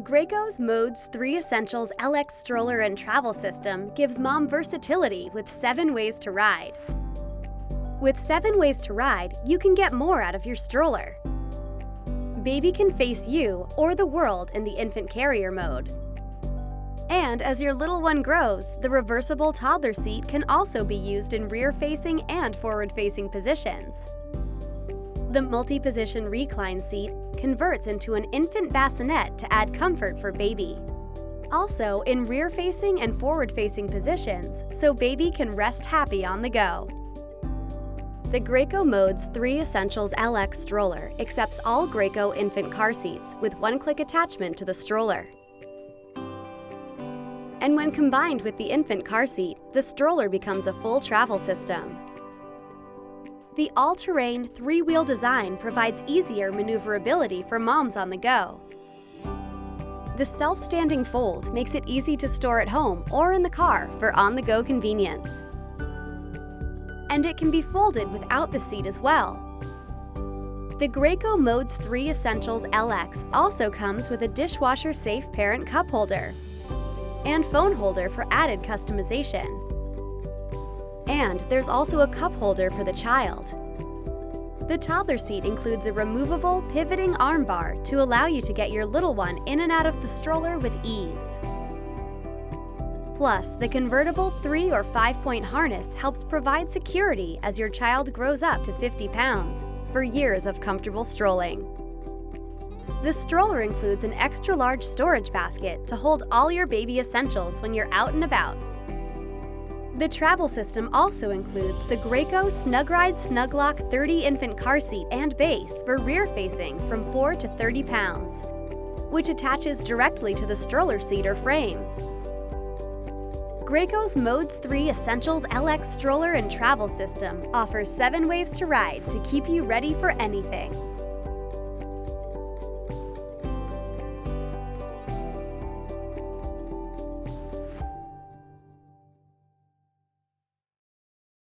Graco's Modes 3 Essentials LX Stroller and Travel System gives mom versatility with 7 ways to ride. With 7 ways to ride, you can get more out of your stroller. Baby can face you or the world in the infant carrier mode. And as your little one grows, the reversible toddler seat can also be used in rear-facing and forward-facing positions. The multi-position recline seat converts into an infant bassinet to add comfort for baby. Also in rear-facing and forward-facing positions, so baby can rest happy on the go. The Graco Modes 3 Essentials LX Stroller accepts all Graco infant car seats with one-click attachment to the stroller. And when combined with the infant car seat, the stroller becomes a full travel system. The all-terrain, 3-wheel design provides easier maneuverability for moms on the go. The self-standing fold makes it easy to store at home or in the car for on-the-go convenience. And it can be folded without the seat as well. The Graco Modes 3 Essentials LX also comes with a dishwasher-safe parent cup holder and phone holder for added customization. And there's also a cup holder for the child. The toddler seat includes a removable, pivoting armbar to allow you to get your little one in and out of the stroller with ease. Plus, the convertible 3- or 5-point harness helps provide security as your child grows up to 50 pounds for years of comfortable strolling. The stroller includes an extra-large storage basket to hold all your baby essentials when you're out and about. The travel system also includes the Graco SnugRide SnugLock 30 infant car seat and base for rear-facing from 4 to 30 pounds, which attaches directly to the stroller seat or frame. Graco's Modes 3 Essentials LX Stroller and Travel System offers 7 ways to ride to keep you ready for anything.